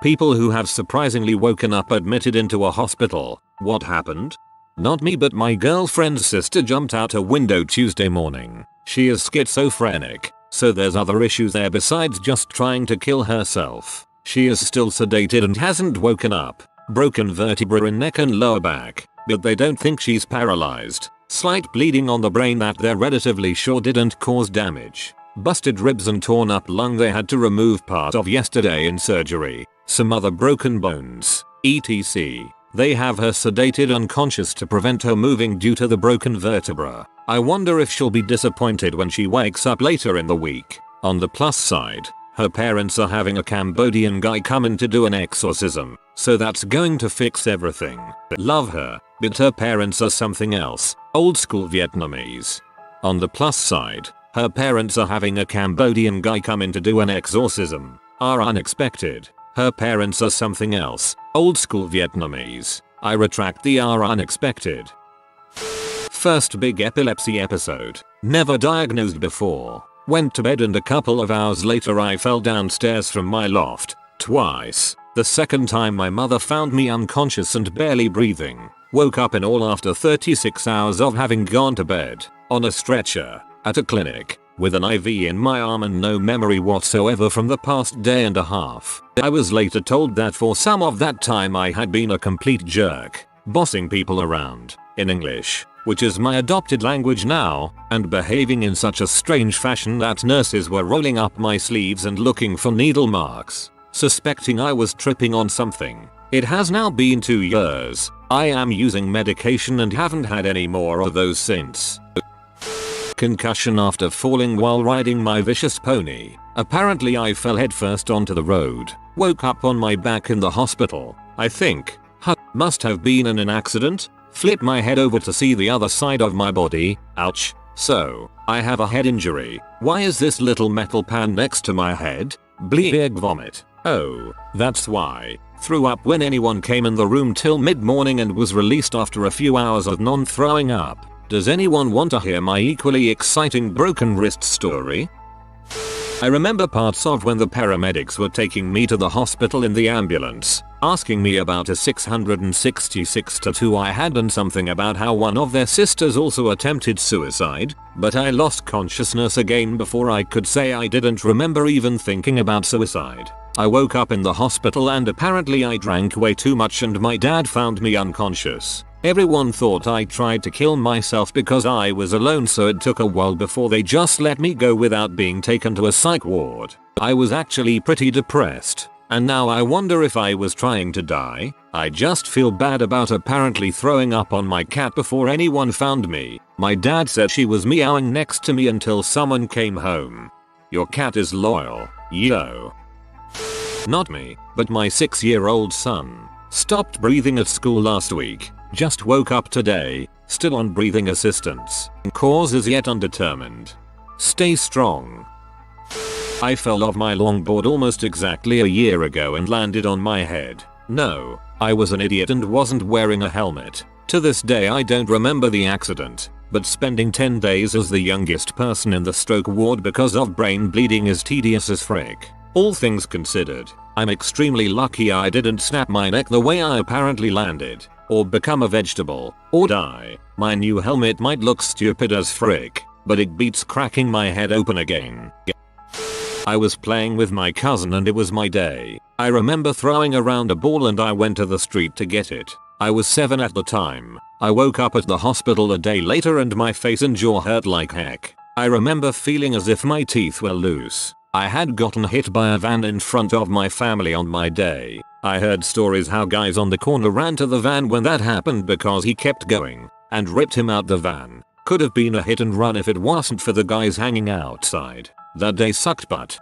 People who have surprisingly woken up admitted into a hospital. What happened? Not me, but my girlfriend's sister jumped out a window Tuesday morning. She is schizophrenic, so there's other issues there besides just trying to kill herself. She is still sedated and hasn't woken up. Broken vertebra in neck and lower back, but they don't think she's paralyzed. Slight bleeding on the brain that they're relatively sure didn't cause damage. Busted ribs and torn up lung they had to remove part of yesterday in surgery. Some other broken bones, etc. They have her sedated unconscious to prevent her moving due to the broken vertebra. I wonder if she'll be disappointed when she wakes up later in the week. On the plus side, her parents are having a Cambodian guy come in to do an exorcism, so that's going to fix everything. Love her, but her parents are something else, old school Vietnamese. On the plus side, her parents are having a Cambodian guy come in to do an exorcism. Are unexpected. Her parents are something else, old school Vietnamese. I retract the are unexpected. First big epilepsy episode. Never diagnosed before. Went to bed and a couple of hours later I fell downstairs from my loft. Twice. The second time my mother found me unconscious and barely breathing. Woke up in all after 36 hours of having gone to bed. On a stretcher. At a clinic. With an IV in my arm and no memory whatsoever from the past day and a half. I was later told that for some of that time I had been a complete jerk. Bossing people around. In English. Which is my adopted language now, and behaving in such a strange fashion that nurses were rolling up my sleeves and looking for needle marks, suspecting I was tripping on something. It has now been 2 years. I am using medication and haven't had any more of those since. Concussion after falling while riding my vicious pony. Apparently I fell headfirst onto the road. Woke up on my back in the hospital. I think. Must have been in an accident. Flip my head over to see the other side of my body. Ouch. So, I have a head injury. Why is this little metal pan next to my head? Bleeg vomit. Oh, that's why. Threw up when anyone came in the room till mid-morning and was released after a few hours of non-throwing up. Does anyone want to hear my equally exciting broken wrist story? I remember parts of when the paramedics were taking me to the hospital in the ambulance, asking me about a 666 tattoo I had and something about how one of their sisters also attempted suicide, but I lost consciousness again before I could say I didn't remember even thinking about suicide. I woke up in the hospital and apparently I drank way too much and my dad found me unconscious. Everyone thought I tried to kill myself because I was alone, so it took a while before they just let me go without being taken to a psych ward. I was actually pretty depressed, and now I wonder if I was trying to die. I just feel bad about apparently throwing up on my cat before anyone found me. My dad said she was meowing next to me until someone came home. Your cat is loyal, yo. Not me, but my 6-year-old son. Stopped breathing at school last week. Just woke up today, still on breathing assistance. Cause is yet undetermined. Stay strong. I fell off my longboard almost exactly a year ago and landed on my head. No, I was an idiot and wasn't wearing a helmet. To this day I don't remember the accident, but spending 10 days as the youngest person in the stroke ward because of brain bleeding is tedious as frick. All things considered, I'm extremely lucky I didn't snap my neck the way I apparently landed. Or become a vegetable, or die. My new helmet might look stupid as frick, but it beats cracking my head open again. I was playing with my cousin and it was my day. I remember throwing around a ball and I went to the street to get it. I was 7 at the time. I woke up at the hospital a day later and my face and jaw hurt like heck. I remember feeling as if my teeth were loose. I had gotten hit by a van in front of my family on my day. I heard stories how guys on the corner ran to the van when that happened because he kept going, and ripped him out the van. Could have been a hit and run if it wasn't for the guys hanging outside. That day sucked butt.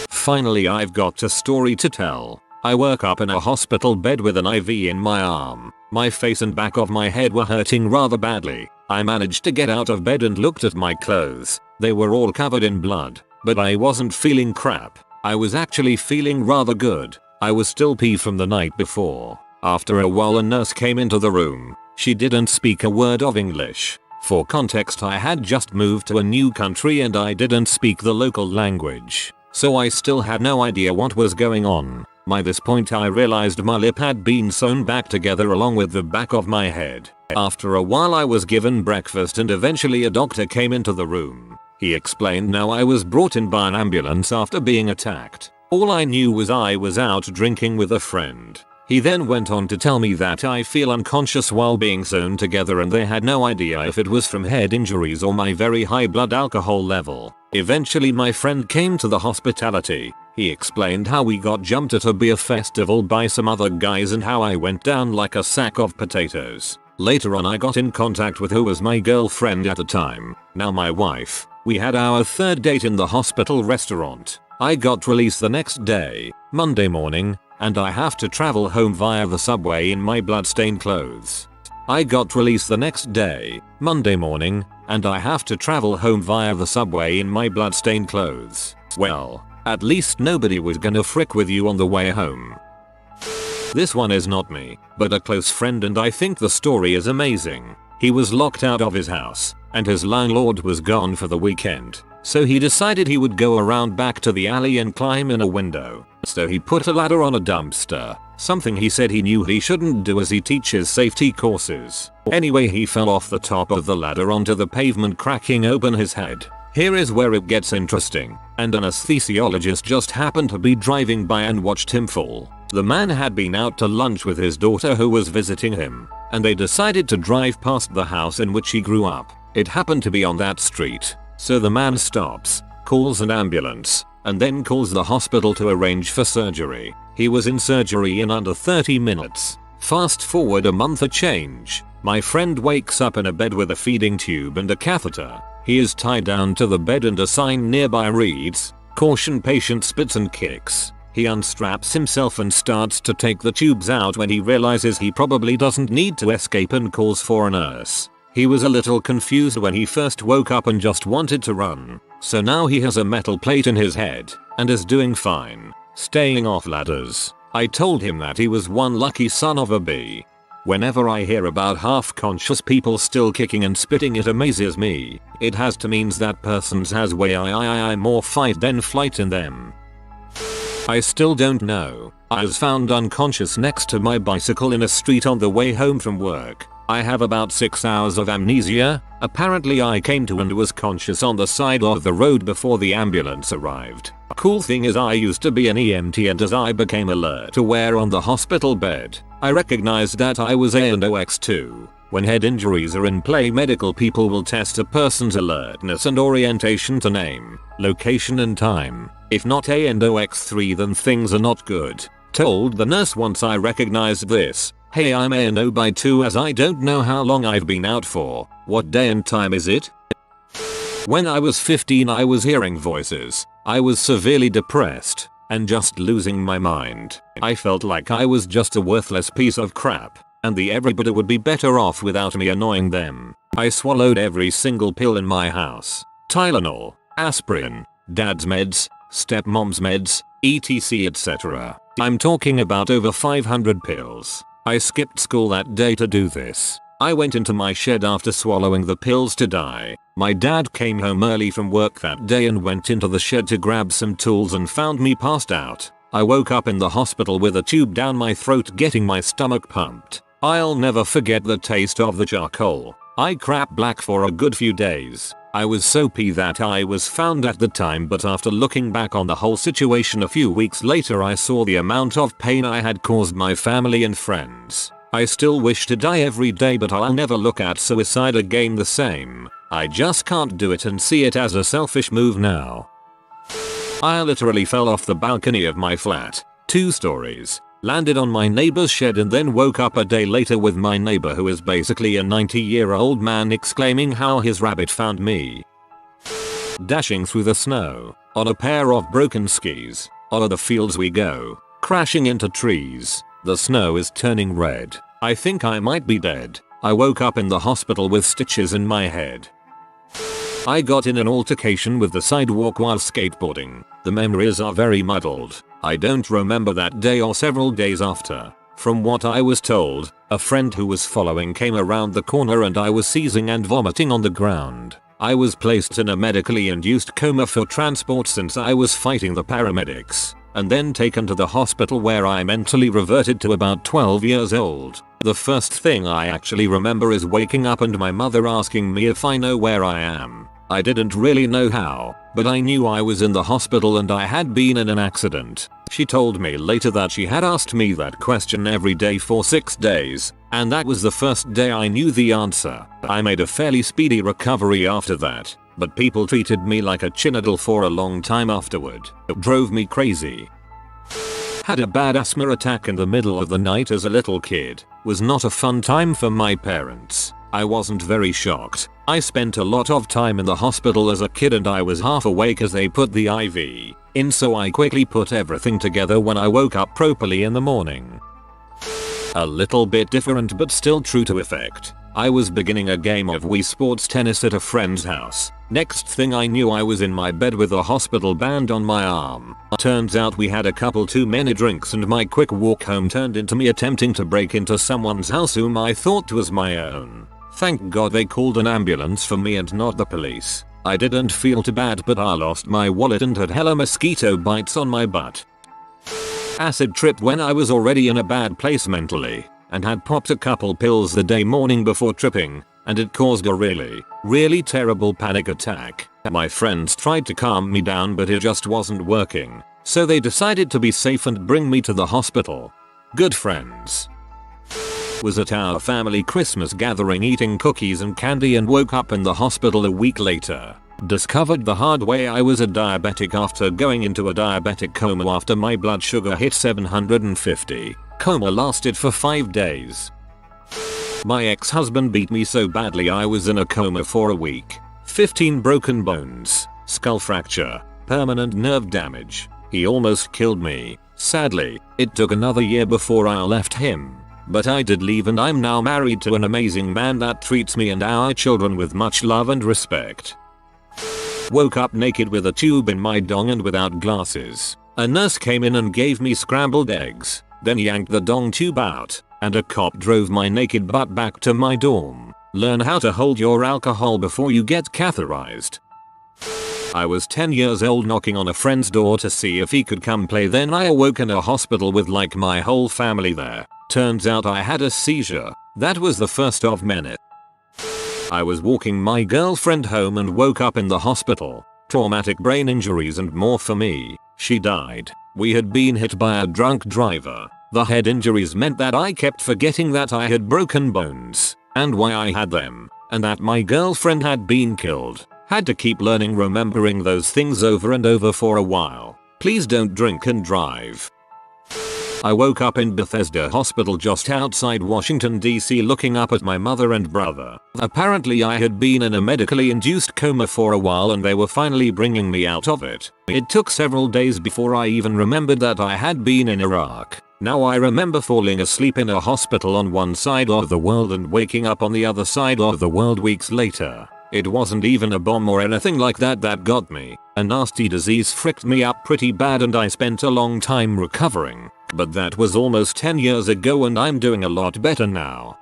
Finally I've got a story to tell. I woke up in a hospital bed with an IV in my arm. My face and back of my head were hurting rather badly. I managed to get out of bed and looked at my clothes. They were all covered in blood, but I wasn't feeling crap. I was actually feeling rather good. I was still pee from the night before. After a while a nurse came into the room. She didn't speak a word of English. For context, I had just moved to a new country and I didn't speak the local language. So I still had no idea what was going on. By this point I realized my lip had been sewn back together along with the back of my head. After a while I was given breakfast and eventually a doctor came into the room. He explained now I was brought in by an ambulance after being attacked. All I knew was I was out drinking with a friend. He then went on to tell me that I feel unconscious while being sewn together and they had no idea if it was from head injuries or my very high blood alcohol level. Eventually my friend came to the hospitality. He explained how we got jumped at a beer festival by some other guys and how I went down like a sack of potatoes. Later on I got in contact with who was my girlfriend at the time, now my wife. We had our third date in the hospital restaurant. I got released the next day, Monday morning, and I have to travel home via the subway in my bloodstained clothes. I got released the next day, Monday morning, and I have to travel home via the subway in my bloodstained clothes. Well, at least nobody was gonna frick with you on the way home. This one is not me, but a close friend, and I think the story is amazing. He was locked out of his house, and his landlord was gone for the weekend. So he decided he would go around back to the alley and climb in a window. So he put a ladder on a dumpster, something he said he knew he shouldn't do as he teaches safety courses. Anyway, he fell off the top of the ladder onto the pavement, cracking open his head. Here is where it gets interesting. And an anesthesiologist just happened to be driving by and watched him fall. The man had been out to lunch with his daughter who was visiting him, and they decided to drive past the house in which he grew up. It happened to be on that street. So the man stops, calls an ambulance, and then calls the hospital to arrange for surgery. He was in surgery in under 30 minutes. Fast forward a month or change. My friend wakes up in a bed with a feeding tube and a catheter. He is tied down to the bed and a sign nearby reads, "Caution, patient spits and kicks." He unstraps himself and starts to take the tubes out when he realizes he probably doesn't need to escape and calls for a nurse. He was a little confused when he first woke up and just wanted to run. So now he has a metal plate in his head and is doing fine, staying off ladders. I told him that he was one lucky son of a bee. Whenever I hear about half-conscious people still kicking and spitting, it amazes me. It has to means that persons has way more fight than flight in them. I still don't know. I was found unconscious next to my bicycle in a street on the way home from work. I have about 6 hours of amnesia. Apparently I came to and was conscious on the side of the road before the ambulance arrived. Cool thing is I used to be an EMT, and as I became alert aware on the hospital bed, I recognized that I was A&OX too. When head injuries are in play, medical people will test a person's alertness and orientation to name, location and time. If not A&OX3 then things are not good. Told the nurse once I recognized this. Hey, I'm A&O by 2 as I don't know how long I've been out for. What day and time is it? When I was 15 I was hearing voices. I was severely depressed and just losing my mind. I felt like I was just a worthless piece of crap, and everybody would be better off without me annoying them. I swallowed every single pill in my house. Tylenol, aspirin, dad's meds, stepmom's meds, etc etc. I'm talking about over 500 pills. I skipped school that day to do this. I went into my shed after swallowing the pills to die. My dad came home early from work that day and went into the shed to grab some tools and found me passed out. I woke up in the hospital with a tube down my throat getting my stomach pumped. I'll never forget the taste of the charcoal. I crap black for a good few days. I was so pee that I was found at the time, but after looking back on the whole situation a few weeks later I saw the amount of pain I had caused my family and friends. I still wish to die every day, but I'll never look at suicide again the same. I just can't do it and see it as a selfish move now. I literally fell off the balcony of my flat, 2 stories, landed on my neighbor's shed and then woke up a day later with my neighbor, who is basically a 90-year-old man, exclaiming how his rabbit found me. Dashing through the snow, on a pair of broken skis, o'er the fields we go, crashing into trees. The snow is turning red. I think I might be dead. I woke up in the hospital with stitches in my head. I got in an altercation with the sidewalk while skateboarding. The memories are very muddled. I don't remember that day or several days after. From what I was told, a friend who was following came around the corner and I was seizing and vomiting on the ground. I was placed in a medically induced coma for transport since I was fighting the paramedics. and then taken to the hospital where I mentally reverted to about 12 years old. The first thing I actually remember is waking up and my mother asking me if I know where I am. I didn't really know how, but I knew I was in the hospital and I had been in an accident. She told me later that she had asked me that question every day for 6 days, and that was the first day I knew the answer. I made a fairly speedy recovery after that, but people treated me like a chinadle for a long time afterward. It drove me crazy. Had a bad asthma attack in the middle of the night as a little kid. Was not a fun time for my parents. I wasn't very shocked. I spent a lot of time in the hospital as a kid and I was half awake as they put the IV in, so I quickly put everything together when I woke up properly in the morning. A little bit different but still true to effect. I was beginning a game of Wii Sports tennis at a friend's house. Next thing I knew I was in my bed with a hospital band on my arm. Turns out we had a couple too many drinks and my quick walk home turned into me attempting to break into someone's house whom I thought was my own. Thank God they called an ambulance for me and not the police. I didn't feel too bad, but I lost my wallet and had hella mosquito bites on my butt. Acid trip when I was already in a bad place mentally and had popped a couple pills the day morning before tripping, and it caused a really terrible panic attack. My friends tried to calm me down but it just wasn't working, so they decided to be safe and bring me to the hospital. Good friends. Was at our family Christmas gathering eating cookies and candy and woke up in the hospital a week later. Discovered the hard way I was a diabetic after going into a diabetic coma after my blood sugar hit 750. Coma lasted for 5 days. My ex-husband beat me so badly I was in a coma for a week. 15 broken bones, skull fracture, permanent nerve damage. He almost killed me. Sadly, it took another year before I left him. But I did leave and I'm now married to an amazing man that treats me and our children with much love and respect. Woke up naked with a tube in my dong and without glasses. A nurse came in and gave me scrambled eggs, then yanked the dong tube out, and a cop drove my naked butt back to my dorm. Learn how to hold your alcohol before you get catheterized. I was 10 years old knocking on a friend's door to see if he could come play, then I awoke in a hospital with like my whole family there. Turns out I had a seizure. That was the first of many. I was walking my girlfriend home and woke up in the hospital. Traumatic brain injuries and more for me. She died. We had been hit by a drunk driver. The head injuries meant that I kept forgetting that I had broken bones, and why I had them, and that my girlfriend had been killed. Had to keep remembering those things over and over for a while. Please don't drink and drive. I woke up in Bethesda Hospital just outside Washington, D.C. looking up at my mother and brother. Apparently I had been in a medically induced coma for a while and they were finally bringing me out of it. It took several days before I even remembered that I had been in Iraq. Now I remember falling asleep in a hospital on one side of the world and waking up on the other side of the world weeks later. It wasn't even a bomb or anything like that that got me. A nasty disease fricked me up pretty bad and I spent a long time recovering. But that was almost 10 years ago and I'm doing a lot better now.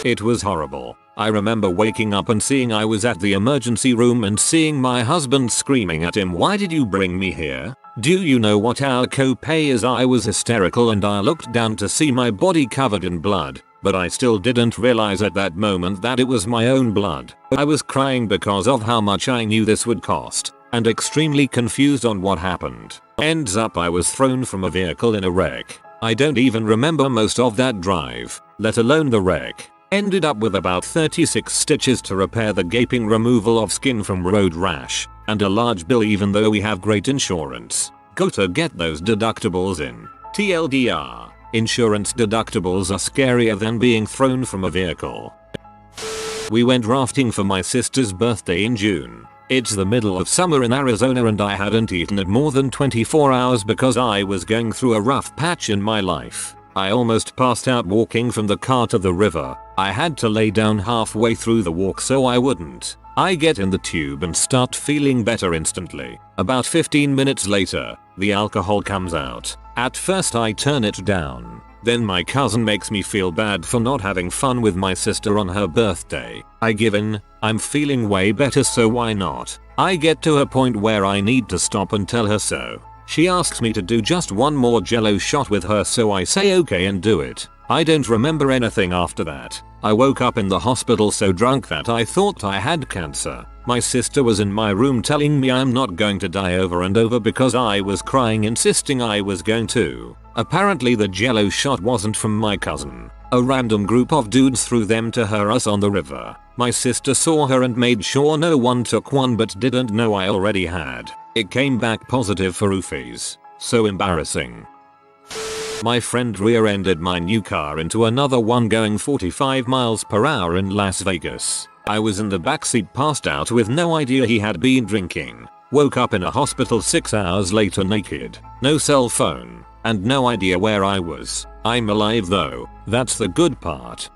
It was horrible. I remember waking up and seeing I was at the emergency room and seeing my husband screaming at him, "Why did you bring me here? Do you know what our copay is?" I was hysterical and I looked down to see my body covered in blood. But I still didn't realize at that moment that it was my own blood. I was crying because of how much I knew this would cost, and extremely confused on what happened. Ends up I was thrown from a vehicle in a wreck. I don't even remember most of that drive, let alone the wreck. Ended up with about 36 stitches to repair the gaping removal of skin from road rash, and a large bill even though we have great insurance. Go to get those deductibles in. TLDR. Insurance deductibles are scarier than being thrown from a vehicle. We went rafting for my sister's birthday in June. It's the middle of summer in Arizona and I hadn't eaten in more than 24 hours because I was going through a rough patch in my life. I almost passed out walking from the car to the river. I had to lay down halfway through the walk so I wouldn't. I get in the tube and start feeling better instantly. About 15 minutes later, the alcohol comes out. At first I turn it down. Then my cousin makes me feel bad for not having fun with my sister on her birthday. I give in. I'm feeling way better, so why not? I get to a point where I need to stop and tell her so. She asks me to do just one more jello shot with her, so I say okay and do it. I don't remember anything after that. I woke up in the hospital so drunk that I thought I had cancer. My sister was in my room telling me I'm not going to die over and over because I was crying, insisting I was going to. Apparently the jello shot wasn't from my cousin. A random group of dudes threw them to us on the river. My sister saw her and made sure no one took one, but didn't know I already had. It came back positive for roofies. So embarrassing. My friend rear-ended my new car into another one going 45 miles per hour in Las Vegas. I was in the backseat, passed out with no idea he had been drinking. Woke up in a hospital 6 hours later naked, no cell phone, and no idea where I was. I'm alive though, that's the good part.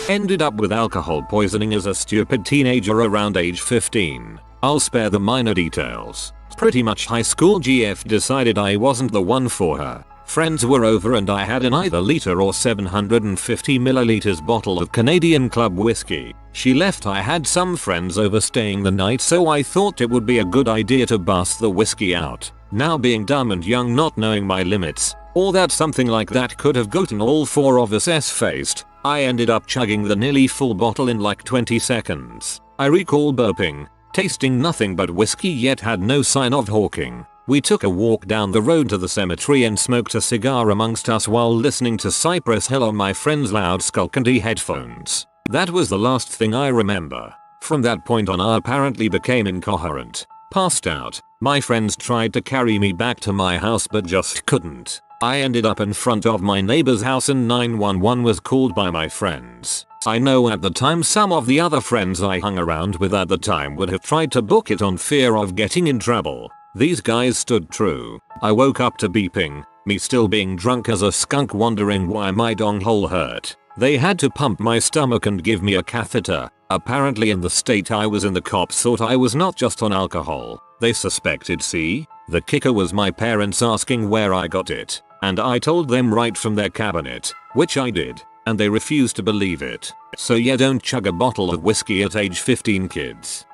Ended up with alcohol poisoning as a stupid teenager around age 15. I'll spare the minor details. Pretty much high school GF decided I wasn't the one for her. Friends were over and I had an either liter or 750 milliliters bottle of Canadian Club whiskey. She left. I had some friends over staying the night, so I thought it would be a good idea to bust the whiskey out. Now being dumb and young, not knowing my limits, or that something like that could have gotten all four of us S-faced, I ended up chugging the nearly full bottle in like 20 seconds. I recall burping, tasting nothing but whiskey, yet had no sign of hawking. We took a walk down the road to the cemetery and smoked a cigar amongst us while listening to Cypress Hill on my friend's loud Skullcandy headphones. That was the last thing I remember. From that point on I apparently became incoherent. Passed out. My friends tried to carry me back to my house but just couldn't. I ended up in front of my neighbor's house and 911 was called by my friends. I know at the time some of the other friends I hung around with at the time would have tried to book it on fear of getting in trouble. These guys stood true. I woke up to beeping, me still being drunk as a skunk, wondering why my dong hole hurt. They had to pump my stomach and give me a catheter. Apparently in the state I was in, the cops thought I was not just on alcohol. They suspected C. The kicker was my parents asking where I got it. And I told them right from their cabinet, which I did, and they refused to believe it. So yeah, don't chug a bottle of whiskey at age 15, kids.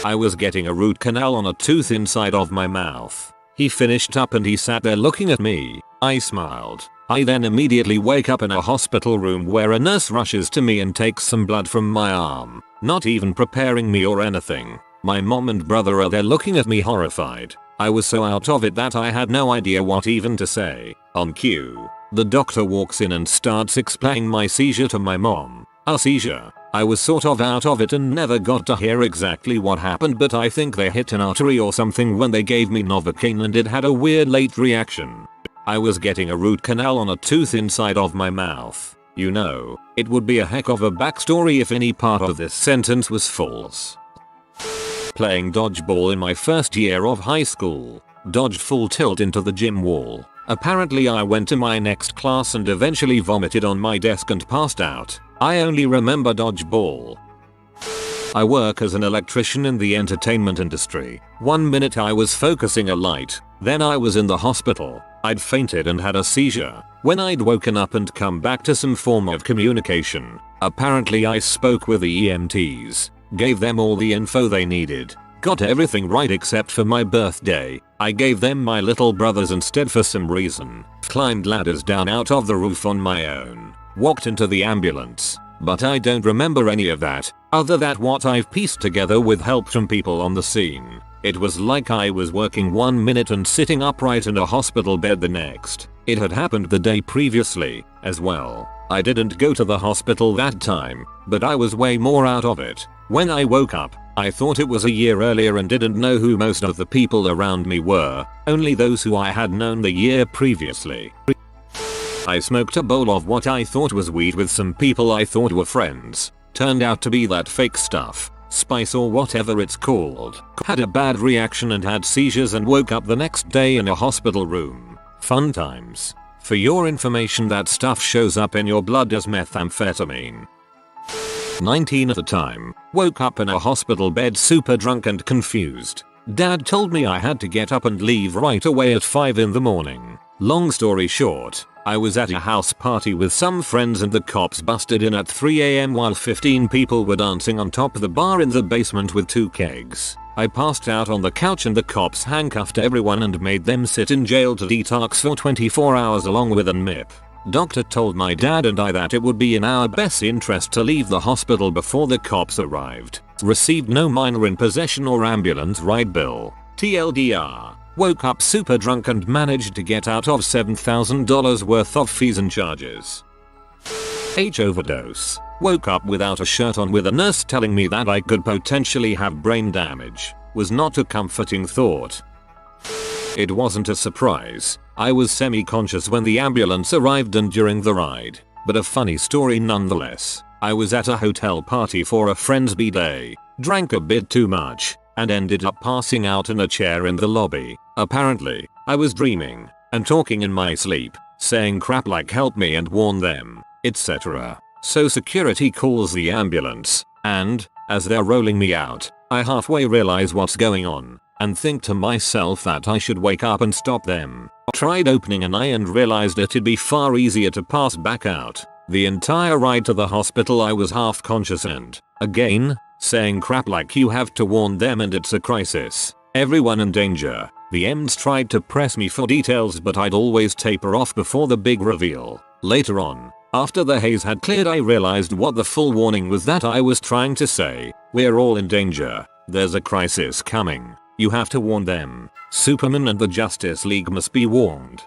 I was getting a root canal on a tooth inside of my mouth. He finished up and he sat there looking at me. I smiled. I then immediately wake up in a hospital room where a nurse rushes to me and takes some blood from my arm, not even preparing me or anything. My mom and brother are there looking at me horrified. I was so out of it that I had no idea what even to say. On cue, the doctor walks in and starts explaining my seizure to my mom. A seizure? I was sort of out of it and never got to hear exactly what happened, but I think they hit an artery or something when they gave me Novocaine and it had a weird late reaction. I was getting a root canal on a tooth inside of my mouth. You know, it would be a heck of a backstory if any part of this sentence was false. Playing dodgeball in my first year of high school. Dodged full tilt into the gym wall. Apparently I went to my next class and eventually vomited on my desk and passed out. I only remember dodgeball. I work as an electrician in the entertainment industry. 1 minute I was focusing a light, then I was in the hospital. I'd fainted and had a seizure. When I'd woken up and come back to some form of communication, apparently I spoke with the EMTs, gave them all the info they needed, got everything right except for my birthday. I gave them my little brother's instead for some reason, climbed ladders down out of the roof on my own, walked into the ambulance. But I don't remember any of that, other than what I've pieced together with help from people on the scene. It was like I was working 1 minute and sitting upright in a hospital bed the next. It had happened the day previously, as well. I didn't go to the hospital that time, but I was way more out of it. When I woke up, I thought it was a year earlier and didn't know who most of the people around me were, only those who I had known the year previously. I smoked a bowl of what I thought was weed with some people I thought were friends. Turned out to be that fake stuff, spice or whatever it's called. Had a bad reaction and had seizures and woke up the next day in a hospital room. Fun times. For your information, that stuff shows up in your blood as methamphetamine. 19 at the time, woke up in a hospital bed super drunk and confused. Dad told me I had to get up and leave right away at 5 in the morning. Long story short, I was at a house party with some friends and the cops busted in at 3 AM while 15 people were dancing on top of the bar in the basement with 2 kegs. I passed out on the couch and the cops handcuffed everyone and made them sit in jail to detox for 24 hours along with an MIP. Doctor told my dad and I that it would be in our best interest to leave the hospital before the cops arrived. Received no minor in possession or ambulance ride bill. TLDR. Woke up super drunk and managed to get out of $7,000 worth of fees and charges. H overdose. Woke up without a shirt on with a nurse telling me that I could potentially have brain damage. Was not a comforting thought. It wasn't a surprise. I was semi-conscious when the ambulance arrived and during the ride, but a funny story nonetheless. I was at a hotel party for a friend's b-day, drank a bit too much, and ended up passing out in a chair in the lobby. Apparently, I was dreaming and talking in my sleep, saying crap like help me and warn them, etc. So security calls the ambulance, and, as they're rolling me out, I halfway realize what's going on, and think to myself that I should wake up and stop them. Tried opening an eye and realized it'd be far easier to pass back out. The entire ride to the hospital I was half conscious and, again, saying crap like you have to warn them and it's a crisis. Everyone in danger. The EMS tried to press me for details but I'd always taper off before the big reveal. Later on, after the haze had cleared I realized what the full warning was that I was trying to say. We're all in danger. There's a crisis coming. You have to warn them. Superman and the Justice League must be warned.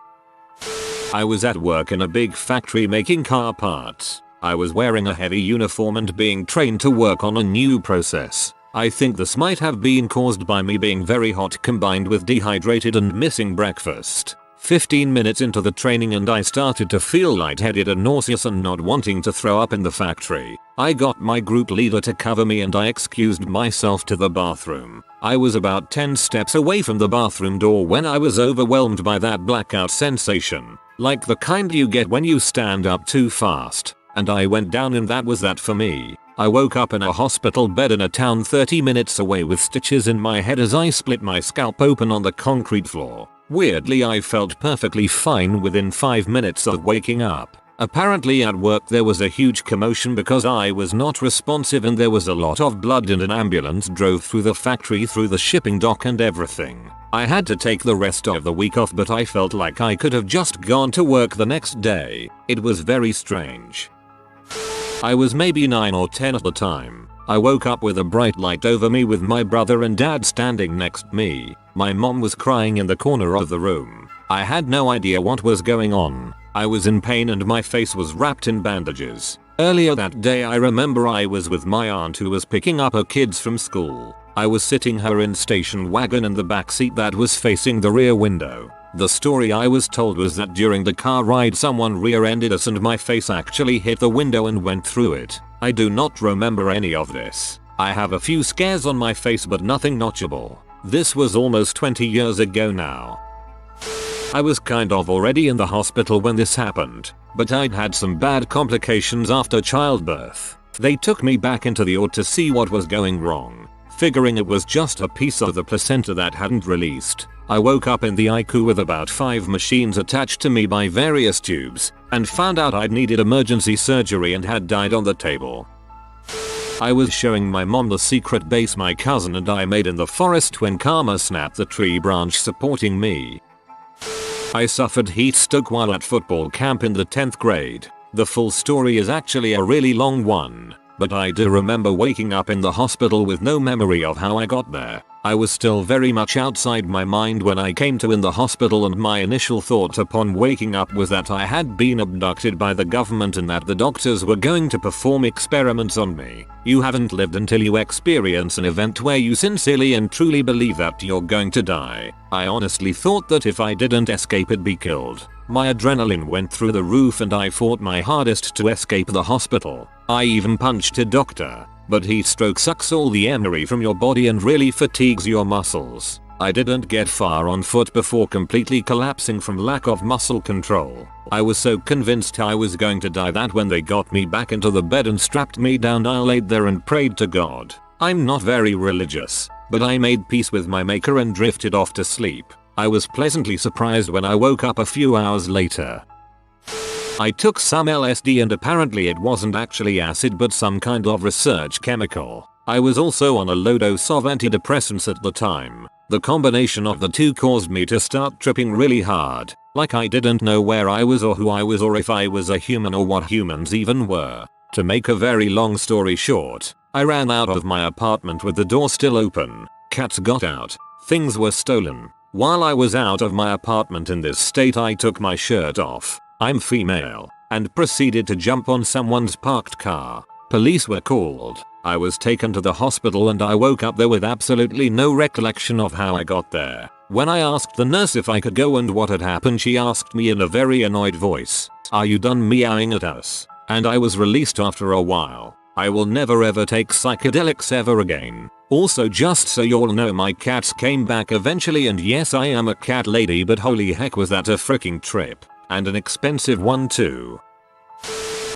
I was at work in a big factory making car parts. I was wearing a heavy uniform and being trained to work on a new process. I think this might have been caused by me being very hot combined with dehydrated and missing breakfast. 15 minutes into the training and I started to feel lightheaded and nauseous and not wanting to throw up in the factory. I got my group leader to cover me and I excused myself to the bathroom. I was about 10 steps away from the bathroom door when I was overwhelmed by that blackout sensation. Like the kind you get when you stand up too fast. And I went down and that was that for me. I woke up in a hospital bed in a town 30 minutes away with stitches in my head as I split my scalp open on the concrete floor. Weirdly I felt perfectly fine within 5 minutes of waking up. Apparently at work there was a huge commotion because I was not responsive and there was a lot of blood and an ambulance drove through the factory through the shipping dock and everything. I had to take the rest of the week off but I felt like I could have just gone to work the next day. It was very strange. I was maybe 9 or 10 at the time. I woke up with a bright light over me with my brother and dad standing next to me. My mom was crying in the corner of the room. I had no idea what was going on. I was in pain and my face was wrapped in bandages. Earlier that day I remember I was with my aunt who was picking up her kids from school. I was sitting her in station wagon in the back seat that was facing the rear window. The story I was told was that during the car ride someone rear-ended us and my face actually hit the window and went through it. I do not remember any of this. I have a few scars on my face but nothing notchable. This was almost 20 years ago now. I was kind of already in the hospital when this happened, but I'd had some bad complications after childbirth. They took me back into the OR to see what was going wrong, figuring it was just a piece of the placenta that hadn't released. I woke up in the ICU with about 5 machines attached to me by various tubes, and found out I'd needed emergency surgery and had died on the table. I was showing my mom the secret base my cousin and I made in the forest when Karma snapped the tree branch supporting me. I suffered heat stroke while at football camp in the 10th grade. The full story is actually a really long one, but I do remember waking up in the hospital with no memory of how I got there. I was still very much outside my mind when I came to in the hospital and my initial thought upon waking up was that I had been abducted by the government and that the doctors were going to perform experiments on me. You haven't lived until you experience an event where you sincerely and truly believe that you're going to die. I honestly thought that if I didn't escape I'd be killed. My adrenaline went through the roof and I fought my hardest to escape the hospital. I even punched a doctor. But heat stroke sucks all the energy from your body and really fatigues your muscles. I didn't get far on foot before completely collapsing from lack of muscle control. I was so convinced I was going to die that when they got me back into the bed and strapped me down I laid there and prayed to God. I'm not very religious, but I made peace with my maker and drifted off to sleep. I was pleasantly surprised when I woke up a few hours later. I took some LSD and apparently it wasn't actually acid but some kind of research chemical. I was also on a low dose of antidepressants at the time. The combination of the two caused me to start tripping really hard, like I didn't know where I was or who I was or if I was a human or what humans even were. To make a very long story short, I ran out of my apartment with the door still open. Cats got out. Things were stolen. While I was out of my apartment in this state, I took my shirt off, I'm female, and proceeded to jump on someone's parked car. Police were called. I was taken to the hospital and I woke up there with absolutely no recollection of how I got there. When I asked the nurse if I could go and what had happened, she asked me in a very annoyed voice, "Are you done meowing at us?" And I was released after a while. I will never ever take psychedelics ever again. Also, just so y'all know, my cats came back eventually, and yes, I am a cat lady, but holy heck was that a freaking trip. And an expensive one too.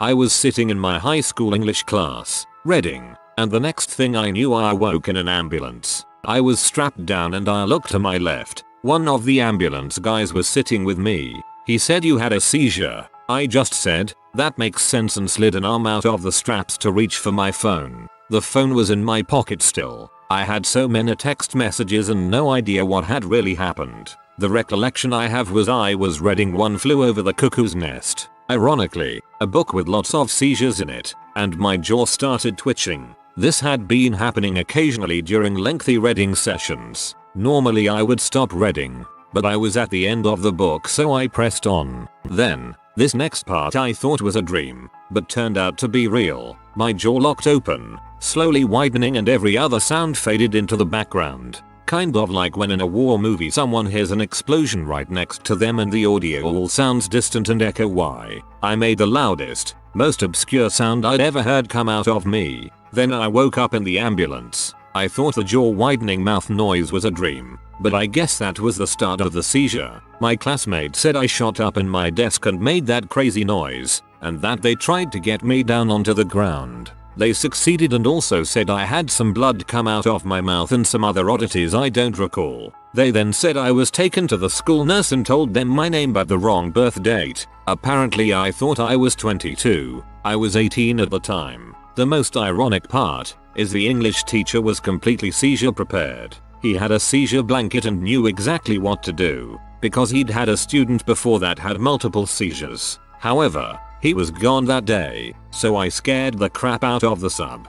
I was sitting in my high school English class, reading, and the next thing I knew I awoke in an ambulance. I was strapped down and I looked to my left. One of the ambulance guys was sitting with me. He said, "You had a seizure." I just said, "That makes sense," and slid an arm out of the straps to reach for my phone. The phone was in my pocket still. I had so many text messages and no idea what had really happened. The recollection I have was I was reading One Flew Over the Cuckoo's Nest. Ironically, a book with lots of seizures in it, and my jaw started twitching. This had been happening occasionally during lengthy reading sessions. Normally I would stop reading, but I was at the end of the book, so I pressed on. Then, this next part I thought was a dream, but turned out to be real. My jaw locked open, slowly widening, and every other sound faded into the background. Kind of like when in a war movie someone hears an explosion right next to them and the audio all sounds distant and echo. Why? I made the loudest, most obscure sound I'd ever heard come out of me. Then I woke up in the ambulance. I thought the jaw widening mouth noise was a dream, but I guess that was the start of the seizure. My classmate said I shot up in my desk and made that crazy noise, and that they tried to get me down onto the ground. They succeeded, and also said I had some blood come out of my mouth and some other oddities I don't recall. They then said I was taken to the school nurse and told them my name but the wrong birth date. Apparently I thought I was 22. I was 18 at the time. The most ironic part is the English teacher was completely seizure prepared. He had a seizure blanket and knew exactly what to do, because he'd had a student before that had multiple seizures. However, he was gone that day, so I scared the crap out of the sub.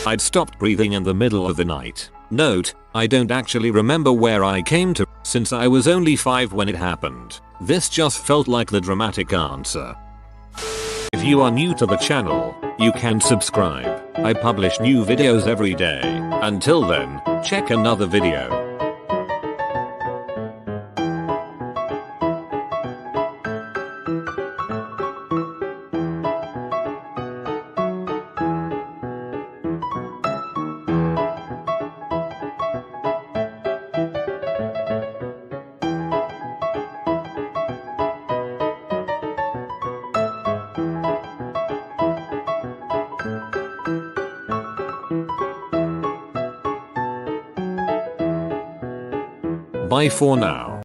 I'd stopped breathing in the middle of the night. Note, I don't actually remember where I came to, since I was only 5 when it happened. This just felt like the dramatic answer. If you are new to the channel, you can subscribe. I publish new videos every day. Until then, check another video. Bye for now.